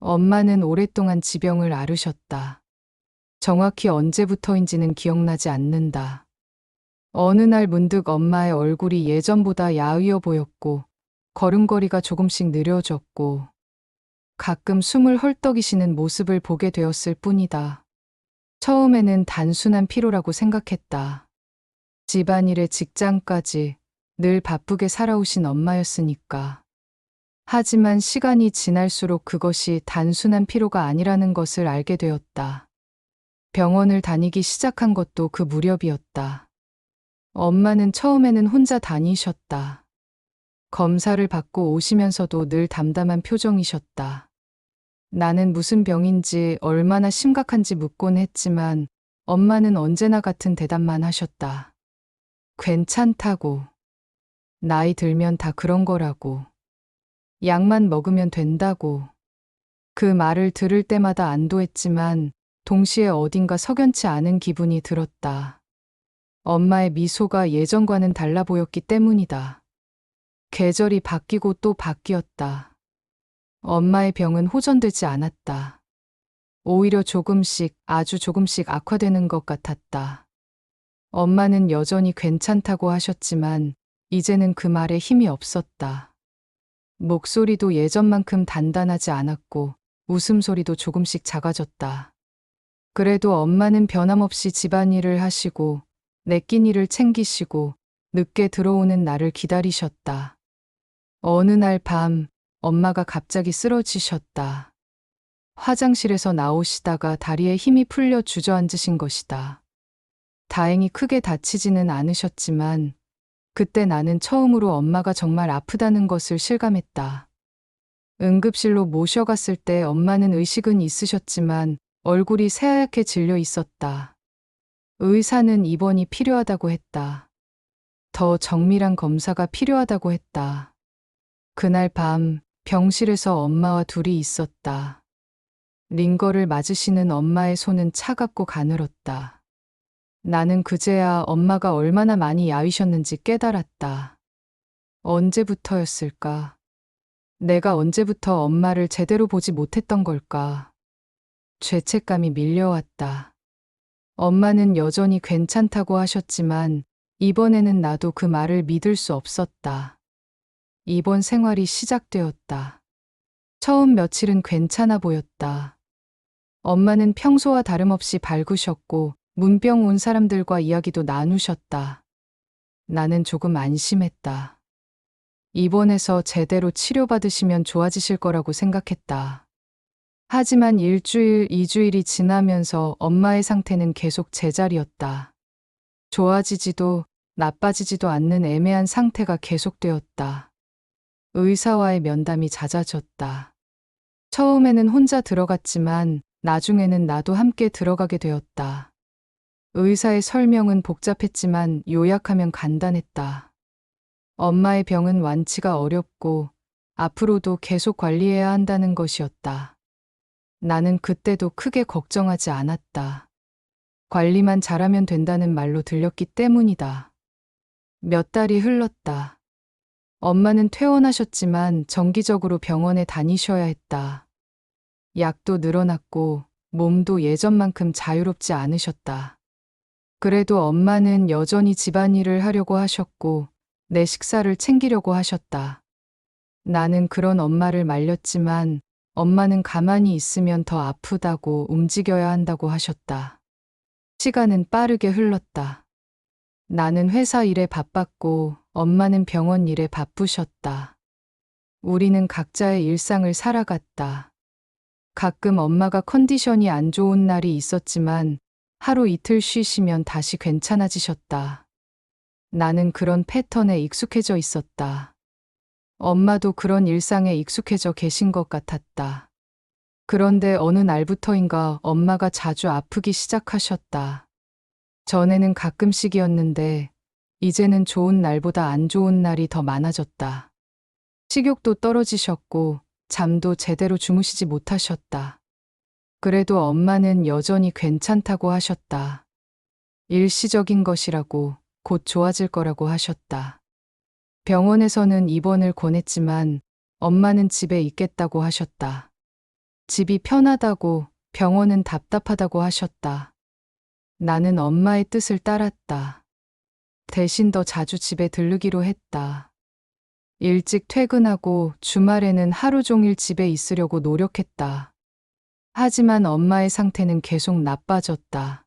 엄마는 오랫동안 지병을 앓으셨다. 정확히 언제부터인지는 기억나지 않는다. 어느 날 문득 엄마의 얼굴이 예전보다 야위어 보였고, 걸음걸이가 조금씩 느려졌고, 가끔 숨을 헐떡이시는 모습을 보게 되었을 뿐이다. 처음에는 단순한 피로라고 생각했다. 집안일에 직장까지 늘 바쁘게 살아오신 엄마였으니까. 하지만 시간이 지날수록 그것이 단순한 피로가 아니라는 것을 알게 되었다. 병원을 다니기 시작한 것도 그 무렵이었다. 엄마는 처음에는 혼자 다니셨다. 검사를 받고 오시면서도 늘 담담한 표정이셨다. 나는 무슨 병인지 얼마나 심각한지 묻곤 했지만 엄마는 언제나 같은 대답만 하셨다. 괜찮다고. 나이 들면 다 그런 거라고. 약만 먹으면 된다고. 그 말을 들을 때마다 안도했지만 동시에 어딘가 석연치 않은 기분이 들었다. 엄마의 미소가 예전과는 달라 보였기 때문이다. 계절이 바뀌고 또 바뀌었다. 엄마의 병은 호전되지 않았다. 오히려 조금씩, 아주 조금씩 악화되는 것 같았다. 엄마는 여전히 괜찮다고 하셨지만 이제는 그 말에 힘이 없었다. 목소리도 예전만큼 단단하지 않았고 웃음소리도 조금씩 작아졌다. 그래도 엄마는 변함없이 집안일을 하시고 내 끼니를 챙기시고 늦게 들어오는 나를 기다리셨다. 어느 날 밤 엄마가 갑자기 쓰러지셨다. 화장실에서 나오시다가 다리에 힘이 풀려 주저앉으신 것이다. 다행히 크게 다치지는 않으셨지만 그때 나는 처음으로 엄마가 정말 아프다는 것을 실감했다. 응급실로 모셔갔을 때 엄마는 의식은 있으셨지만 얼굴이 새하얗게 질려 있었다. 의사는 입원이 필요하다고 했다. 더 정밀한 검사가 필요하다고 했다. 그날 밤 병실에서 엄마와 둘이 있었다. 링거를 맞으시는 엄마의 손은 차갑고 가늘었다. 나는 그제야 엄마가 얼마나 많이 야위셨는지 깨달았다. 언제부터였을까? 내가 언제부터 엄마를 제대로 보지 못했던 걸까? 죄책감이 밀려왔다. 엄마는 여전히 괜찮다고 하셨지만 이번에는 나도 그 말을 믿을 수 없었다. 입원 생활이 시작되었다. 처음 며칠은 괜찮아 보였다. 엄마는 평소와 다름없이 밝으셨고 문병 온 사람들과 이야기도 나누셨다. 나는 조금 안심했다. 입원해서 제대로 치료받으시면 좋아지실 거라고 생각했다. 하지만 일주일, 2주일이 지나면서 엄마의 상태는 계속 제자리였다. 좋아지지도 나빠지지도 않는 애매한 상태가 계속되었다. 의사와의 면담이 잦아졌다. 처음에는 혼자 들어갔지만 나중에는 나도 함께 들어가게 되었다. 의사의 설명은 복잡했지만 요약하면 간단했다. 엄마의 병은 완치가 어렵고 앞으로도 계속 관리해야 한다는 것이었다. 나는 그때도 크게 걱정하지 않았다. 관리만 잘하면 된다는 말로 들렸기 때문이다. 몇 달이 흘렀다. 엄마는 퇴원하셨지만 정기적으로 병원에 다니셔야 했다. 약도 늘어났고 몸도 예전만큼 자유롭지 않으셨다. 그래도 엄마는 여전히 집안일을 하려고 하셨고 내 식사를 챙기려고 하셨다. 나는 그런 엄마를 말렸지만 엄마는 가만히 있으면 더 아프다고 움직여야 한다고 하셨다. 시간은 빠르게 흘렀다. 나는 회사 일에 바빴고 엄마는 병원 일에 바쁘셨다. 우리는 각자의 일상을 살아갔다. 가끔 엄마가 컨디션이 안 좋은 날이 있었지만 하루 이틀 쉬시면 다시 괜찮아지셨다. 나는 그런 패턴에 익숙해져 있었다. 엄마도 그런 일상에 익숙해져 계신 것 같았다. 그런데 어느 날부터인가 엄마가 자주 아프기 시작하셨다. 전에는 가끔씩이었는데 이제는 좋은 날보다 안 좋은 날이 더 많아졌다. 식욕도 떨어지셨고 잠도 제대로 주무시지 못하셨다. 그래도 엄마는 여전히 괜찮다고 하셨다. 일시적인 것이라고 곧 좋아질 거라고 하셨다. 병원에서는 입원을 권했지만 엄마는 집에 있겠다고 하셨다. 집이 편하다고, 병원은 답답하다고 하셨다. 나는 엄마의 뜻을 따랐다. 대신 더 자주 집에 들르기로 했다. 일찍 퇴근하고 주말에는 하루 종일 집에 있으려고 노력했다. 하지만 엄마의 상태는 계속 나빠졌다.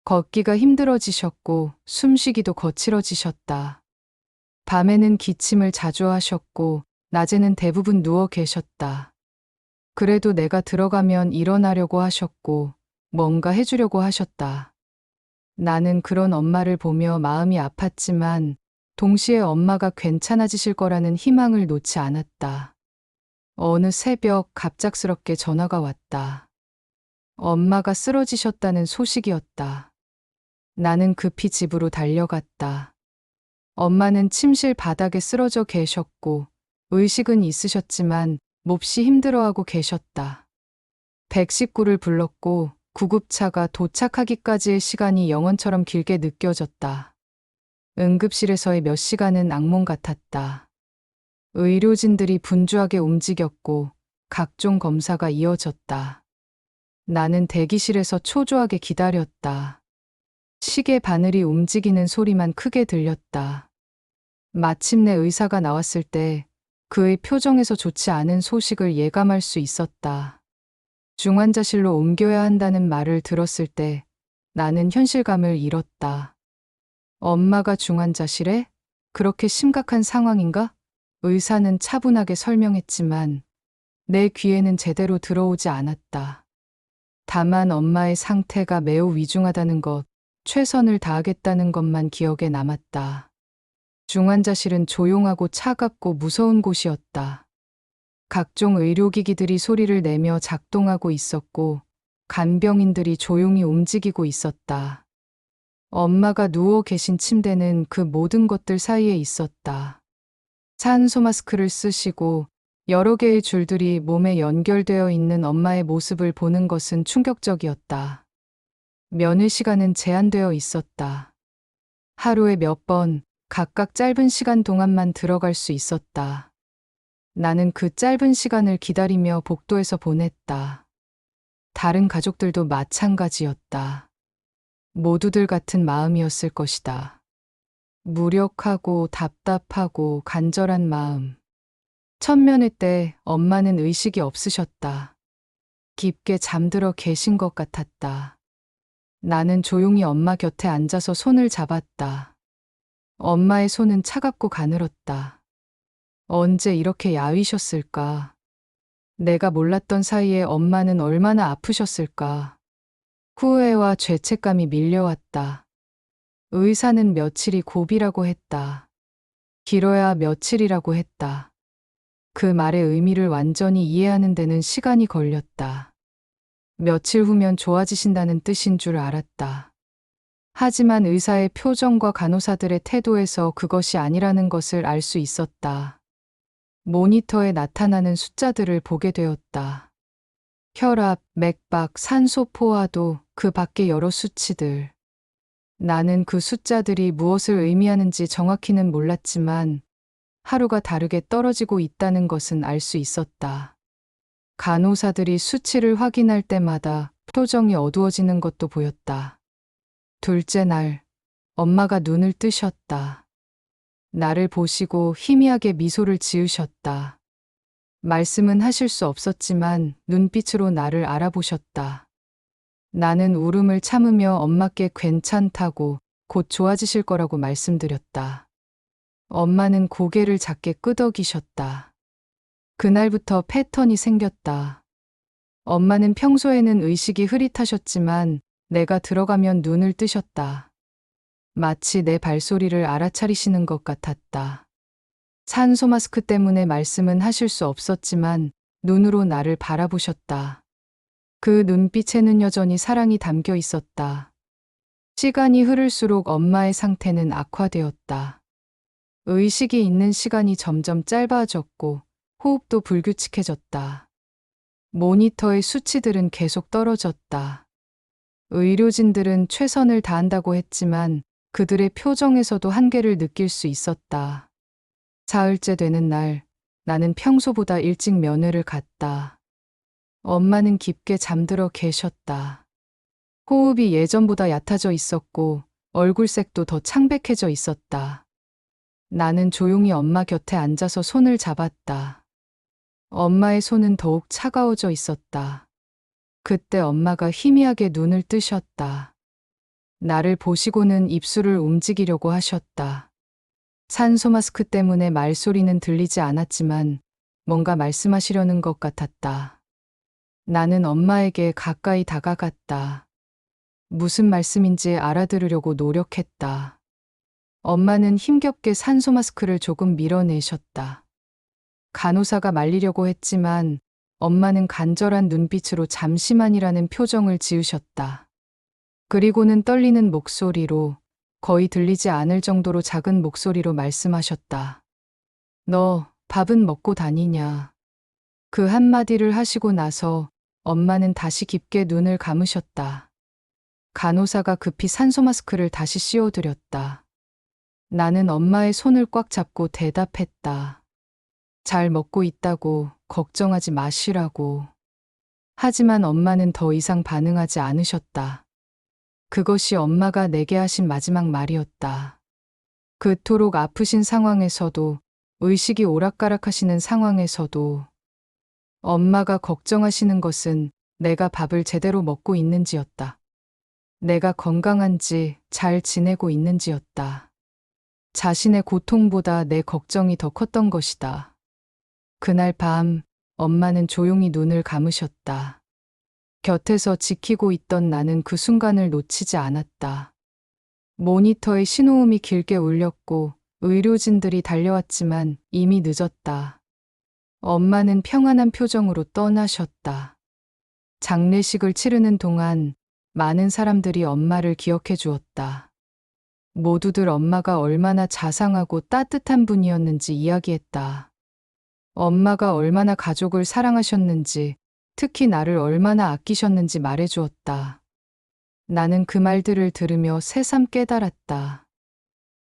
걷기가 힘들어지셨고 숨쉬기도 거칠어지셨다. 밤에는 기침을 자주 하셨고 낮에는 대부분 누워 계셨다. 그래도 내가 들어가면 일어나려고 하셨고 뭔가 해주려고 하셨다. 나는 그런 엄마를 보며 마음이 아팠지만 동시에 엄마가 괜찮아지실 거라는 희망을 놓지 않았다. 어느 새벽 갑작스럽게 전화가 왔다. 엄마가 쓰러지셨다는 소식이었다. 나는 급히 집으로 달려갔다. 엄마는 침실 바닥에 쓰러져 계셨고 의식은 있으셨지만 몹시 힘들어하고 계셨다. 119를 불렀고 구급차가 도착하기까지의 시간이 영원처럼 길게 느껴졌다. 응급실에서의 몇 시간은 악몽 같았다. 의료진들이 분주하게 움직였고 각종 검사가 이어졌다. 나는 대기실에서 초조하게 기다렸다. 시계 바늘이 움직이는 소리만 크게 들렸다. 마침내 의사가 나왔을 때 그의 표정에서 좋지 않은 소식을 예감할 수 있었다. 중환자실로 옮겨야 한다는 말을 들었을 때 나는 현실감을 잃었다. 엄마가 중환자실에? 그렇게 심각한 상황인가? 의사는 차분하게 설명했지만 내 귀에는 제대로 들어오지 않았다. 다만 엄마의 상태가 매우 위중하다는 것, 최선을 다하겠다는 것만 기억에 남았다. 중환자실은 조용하고 차갑고 무서운 곳이었다. 각종 의료기기들이 소리를 내며 작동하고 있었고 간병인들이 조용히 움직이고 있었다. 엄마가 누워 계신 침대는 그 모든 것들 사이에 있었다. 산소 마스크를 쓰시고 여러 개의 줄들이 몸에 연결되어 있는 엄마의 모습을 보는 것은 충격적이었다. 면회 시간은 제한되어 있었다. 하루에 몇 번, 각각 짧은 시간 동안만 들어갈 수 있었다. 나는 그 짧은 시간을 기다리며 복도에서 보냈다. 다른 가족들도 마찬가지였다. 모두들 같은 마음이었을 것이다. 무력하고 답답하고 간절한 마음. 첫 면회 때 엄마는 의식이 없으셨다. 깊게 잠들어 계신 것 같았다. 나는 조용히 엄마 곁에 앉아서 손을 잡았다. 엄마의 손은 차갑고 가늘었다. 언제 이렇게 야위셨을까? 내가 몰랐던 사이에 엄마는 얼마나 아프셨을까? 후회와 죄책감이 밀려왔다. 의사는 며칠이 고비라고 했다. 길어야 며칠이라고 했다. 그 말의 의미를 완전히 이해하는 데는 시간이 걸렸다. 며칠 후면 좋아지신다는 뜻인 줄 알았다. 하지만 의사의 표정과 간호사들의 태도에서 그것이 아니라는 것을 알 수 있었다. 모니터에 나타나는 숫자들을 보게 되었다. 혈압, 맥박, 산소 포화도 그 밖의 여러 수치들. 나는 그 숫자들이 무엇을 의미하는지 정확히는 몰랐지만 하루가 다르게 떨어지고 있다는 것은 알 수 있었다. 간호사들이 수치를 확인할 때마다 표정이 어두워지는 것도 보였다. 둘째 날, 엄마가 눈을 뜨셨다. 나를 보시고 희미하게 미소를 지으셨다. 말씀은 하실 수 없었지만 눈빛으로 나를 알아보셨다. 나는 울음을 참으며 엄마께 괜찮다고 곧 좋아지실 거라고 말씀드렸다. 엄마는 고개를 작게 끄덕이셨다. 그날부터 패턴이 생겼다. 엄마는 평소에는 의식이 흐릿하셨지만 내가 들어가면 눈을 뜨셨다. 마치 내 발소리를 알아차리시는 것 같았다. 산소 마스크 때문에 말씀은 하실 수 없었지만 눈으로 나를 바라보셨다. 그 눈빛에는 여전히 사랑이 담겨 있었다. 시간이 흐를수록 엄마의 상태는 악화되었다. 의식이 있는 시간이 점점 짧아졌고 호흡도 불규칙해졌다. 모니터의 수치들은 계속 떨어졌다. 의료진들은 최선을 다한다고 했지만 그들의 표정에서도 한계를 느낄 수 있었다. 사흘째 되는 날, 나는 평소보다 일찍 면회를 갔다. 엄마는 깊게 잠들어 계셨다. 호흡이 예전보다 얕아져 있었고 얼굴색도 더 창백해져 있었다. 나는 조용히 엄마 곁에 앉아서 손을 잡았다. 엄마의 손은 더욱 차가워져 있었다. 그때 엄마가 희미하게 눈을 뜨셨다. 나를 보시고는 입술을 움직이려고 하셨다. 산소 마스크 때문에 말소리는 들리지 않았지만 뭔가 말씀하시려는 것 같았다. 나는 엄마에게 가까이 다가갔다. 무슨 말씀인지 알아들으려고 노력했다. 엄마는 힘겹게 산소 마스크를 조금 밀어내셨다. 간호사가 말리려고 했지만 엄마는 간절한 눈빛으로 잠시만이라는 표정을 지으셨다. 그리고는 떨리는 목소리로, 거의 들리지 않을 정도로 작은 목소리로 말씀하셨다. 너 밥은 먹고 다니냐? 그 한마디를 하시고 나서 엄마는 다시 깊게 눈을 감으셨다. 간호사가 급히 산소 마스크를 다시 씌워드렸다. 나는 엄마의 손을 꽉 잡고 대답했다. 잘 먹고 있다고, 걱정하지 마시라고. 하지만 엄마는 더 이상 반응하지 않으셨다. 그것이 엄마가 내게 하신 마지막 말이었다. 그토록 아프신 상황에서도, 의식이 오락가락하시는 상황에서도 엄마가 걱정하시는 것은 내가 밥을 제대로 먹고 있는지였다. 내가 건강한지, 잘 지내고 있는지였다. 자신의 고통보다 내 걱정이 더 컸던 것이다. 그날 밤 엄마는 조용히 눈을 감으셨다. 곁에서 지키고 있던 나는 그 순간을 놓치지 않았다. 모니터의 신호음이 길게 울렸고 의료진들이 달려왔지만 이미 늦었다. 엄마는 평안한 표정으로 떠나셨다. 장례식을 치르는 동안 많은 사람들이 엄마를 기억해 주었다. 모두들 엄마가 얼마나 자상하고 따뜻한 분이었는지 이야기했다. 엄마가 얼마나 가족을 사랑하셨는지, 특히 나를 얼마나 아끼셨는지 말해주었다. 나는 그 말들을 들으며 새삼 깨달았다.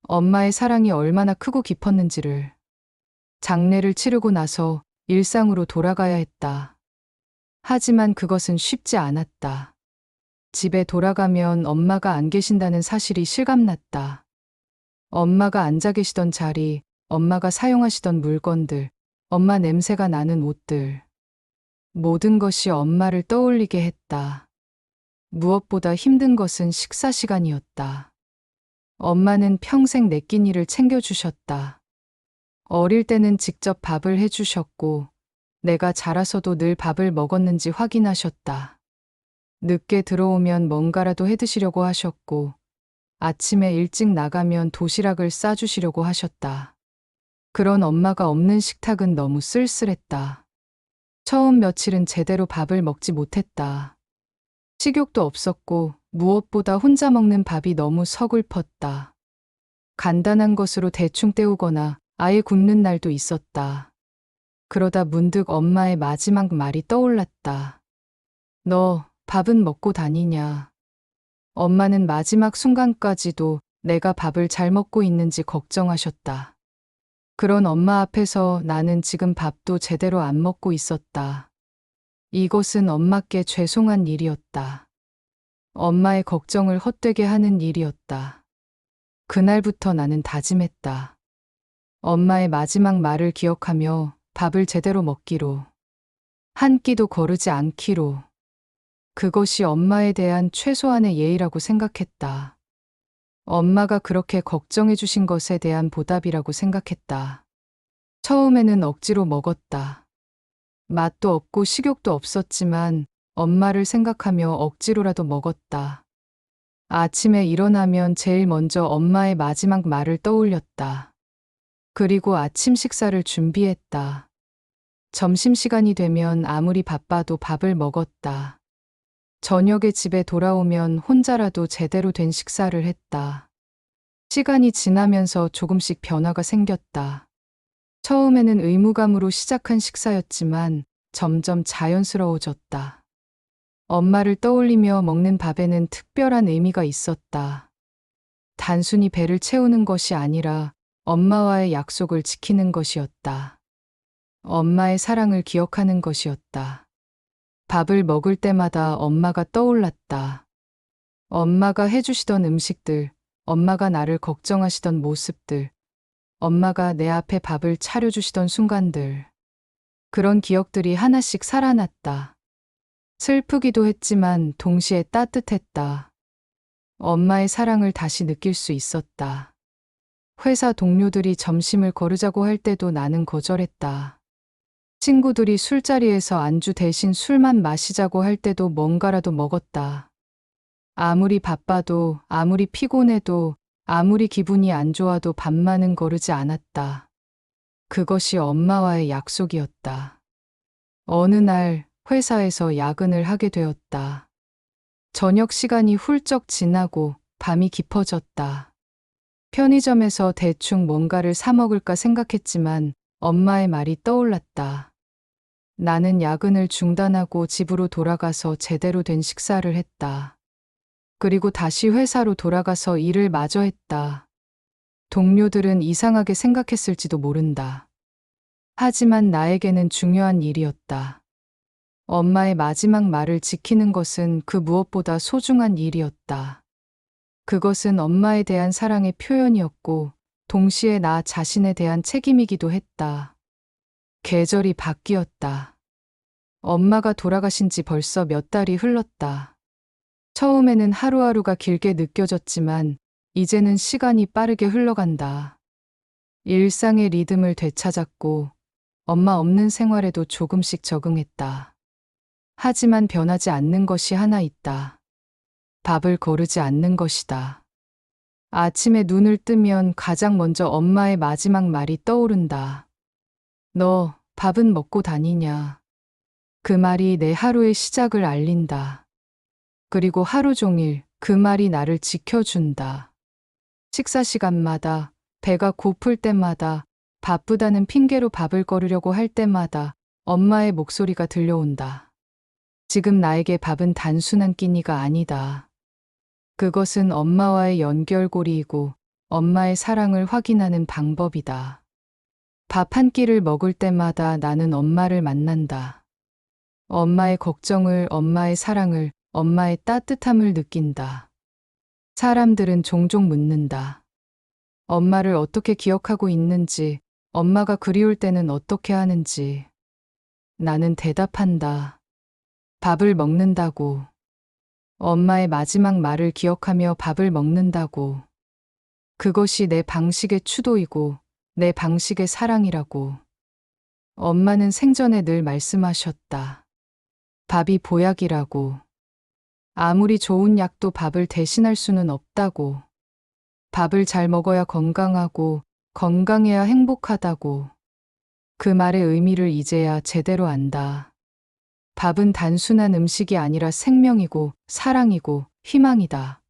엄마의 사랑이 얼마나 크고 깊었는지를. 장례를 치르고 나서 일상으로 돌아가야 했다. 하지만 그것은 쉽지 않았다. 집에 돌아가면 엄마가 안 계신다는 사실이 실감났다. 엄마가 앉아 계시던 자리, 엄마가 사용하시던 물건들, 엄마 냄새가 나는 옷들. 모든 것이 엄마를 떠올리게 했다. 무엇보다 힘든 것은 식사 시간이었다. 엄마는 평생 내 끼니를 챙겨주셨다. 어릴 때는 직접 밥을 해주셨고, 내가 자라서도 늘 밥을 먹었는지 확인하셨다. 늦게 들어오면 뭔가라도 해드시려고 하셨고, 아침에 일찍 나가면 도시락을 싸주시려고 하셨다. 그런 엄마가 없는 식탁은 너무 쓸쓸했다. 처음 며칠은 제대로 밥을 먹지 못했다. 식욕도 없었고 무엇보다 혼자 먹는 밥이 너무 서글펐다. 간단한 것으로 대충 때우거나 아예 굶는 날도 있었다. 그러다 문득 엄마의 마지막 말이 떠올랐다. 너 밥은 먹고 다니냐? 엄마는 마지막 순간까지도 내가 밥을 잘 먹고 있는지 걱정하셨다. 그런 엄마 앞에서 나는 지금 밥도 제대로 안 먹고 있었다. 이것은 엄마께 죄송한 일이었다. 엄마의 걱정을 헛되게 하는 일이었다. 그날부터 나는 다짐했다. 엄마의 마지막 말을 기억하며 밥을 제대로 먹기로. 한 끼도 거르지 않기로. 그것이 엄마에 대한 최소한의 예의라고 생각했다. 엄마가 그렇게 걱정해 주신 것에 대한 보답이라고 생각했다. 처음에는 억지로 먹었다. 맛도 없고 식욕도 없었지만 엄마를 생각하며 억지로라도 먹었다. 아침에 일어나면 제일 먼저 엄마의 마지막 말을 떠올렸다. 그리고 아침 식사를 준비했다. 점심시간이 되면 아무리 바빠도 밥을 먹었다. 저녁에 집에 돌아오면 혼자라도 제대로 된 식사를 했다. 시간이 지나면서 조금씩 변화가 생겼다. 처음에는 의무감으로 시작한 식사였지만 점점 자연스러워졌다. 엄마를 떠올리며 먹는 밥에는 특별한 의미가 있었다. 단순히 배를 채우는 것이 아니라 엄마와의 약속을 지키는 것이었다. 엄마의 사랑을 기억하는 것이었다. 밥을 먹을 때마다 엄마가 떠올랐다. 엄마가 해주시던 음식들, 엄마가 나를 걱정하시던 모습들, 엄마가 내 앞에 밥을 차려주시던 순간들. 그런 기억들이 하나씩 살아났다. 슬프기도 했지만 동시에 따뜻했다. 엄마의 사랑을 다시 느낄 수 있었다. 회사 동료들이 점심을 거르자고 할 때도 나는 거절했다. 친구들이 술자리에서 안주 대신 술만 마시자고 할 때도 뭔가라도 먹었다. 아무리 바빠도, 아무리 피곤해도, 아무리 기분이 안 좋아도 밥만은 거르지 않았다. 그것이 엄마와의 약속이었다. 어느 날 회사에서 야근을 하게 되었다. 저녁 시간이 훌쩍 지나고 밤이 깊어졌다. 편의점에서 대충 뭔가를 사 먹을까 생각했지만 엄마의 말이 떠올랐다. 나는 야근을 중단하고 집으로 돌아가서 제대로 된 식사를 했다. 그리고 다시 회사로 돌아가서 일을 마저 했다. 동료들은 이상하게 생각했을지도 모른다. 하지만 나에게는 중요한 일이었다. 엄마의 마지막 말을 지키는 것은 그 무엇보다 소중한 일이었다. 그것은 엄마에 대한 사랑의 표현이었고, 동시에 나 자신에 대한 책임이기도 했다. 계절이 바뀌었다. 엄마가 돌아가신 지 벌써 몇 달이 흘렀다. 처음에는 하루하루가 길게 느껴졌지만, 이제는 시간이 빠르게 흘러간다. 일상의 리듬을 되찾았고, 엄마 없는 생활에도 조금씩 적응했다. 하지만 변하지 않는 것이 하나 있다. 밥을 거르지 않는 것이다. 아침에 눈을 뜨면 가장 먼저 엄마의 마지막 말이 떠오른다. 너 밥은 먹고 다니냐? 그 말이 내 하루의 시작을 알린다. 그리고 하루 종일 그 말이 나를 지켜준다. 식사 시간마다, 배가 고플 때마다, 바쁘다는 핑계로 밥을 거르려고 할 때마다 엄마의 목소리가 들려온다. 지금 나에게 밥은 단순한 끼니가 아니다. 그것은 엄마와의 연결고리이고 엄마의 사랑을 확인하는 방법이다. 밥 한 끼를 먹을 때마다 나는 엄마를 만난다. 엄마의 걱정을, 엄마의 사랑을, 엄마의 따뜻함을 느낀다. 사람들은 종종 묻는다. 엄마를 어떻게 기억하고 있는지, 엄마가 그리울 때는 어떻게 하는지. 나는 대답한다. 밥을 먹는다고. 엄마의 마지막 말을 기억하며 밥을 먹는다고. 그것이 내 방식의 추도이고 내 방식의 사랑이라고. 엄마는 생전에 늘 말씀하셨다. 밥이 보약이라고. 아무리 좋은 약도 밥을 대신할 수는 없다고. 밥을 잘 먹어야 건강하고 건강해야 행복하다고. 그 말의 의미를 이제야 제대로 안다. 밥은 단순한 음식이 아니라 생명이고 사랑이고 희망이다.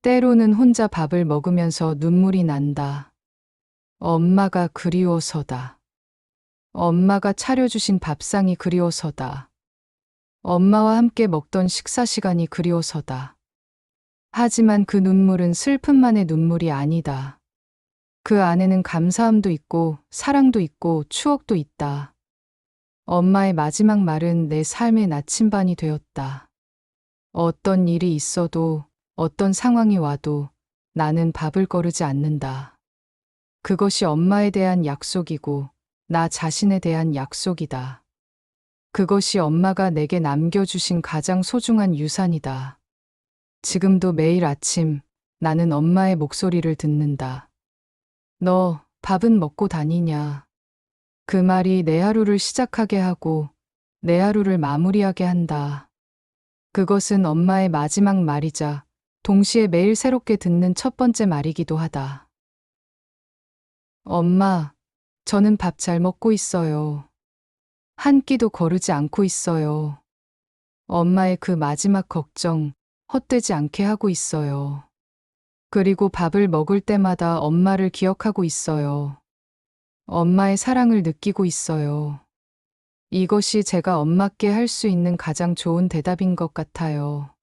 때로는 혼자 밥을 먹으면서 눈물이 난다. 엄마가 그리워서다. 엄마가 차려주신 밥상이 그리워서다. 엄마와 함께 먹던 식사 시간이 그리워서다. 하지만 그 눈물은 슬픔만의 눈물이 아니다. 그 안에는 감사함도 있고 사랑도 있고 추억도 있다. 엄마의 마지막 말은 내 삶의 나침반이 되었다. 어떤 일이 있어도, 어떤 상황이 와도 나는 밥을 거르지 않는다. 그것이 엄마에 대한 약속이고 나 자신에 대한 약속이다. 그것이 엄마가 내게 남겨주신 가장 소중한 유산이다. 지금도 매일 아침 나는 엄마의 목소리를 듣는다. 너 밥은 먹고 다니냐? 그 말이 내 하루를 시작하게 하고 내 하루를 마무리하게 한다. 그것은 엄마의 마지막 말이자 동시에 매일 새롭게 듣는 첫 번째 말이기도 하다. 엄마, 저는 밥 잘 먹고 있어요. 한 끼도 거르지 않고 있어요. 엄마의 그 마지막 걱정 헛되지 않게 하고 있어요. 그리고 밥을 먹을 때마다 엄마를 기억하고 있어요. 엄마의 사랑을 느끼고 있어요. 이것이 제가 엄마께 할 수 있는 가장 좋은 대답인 것 같아요.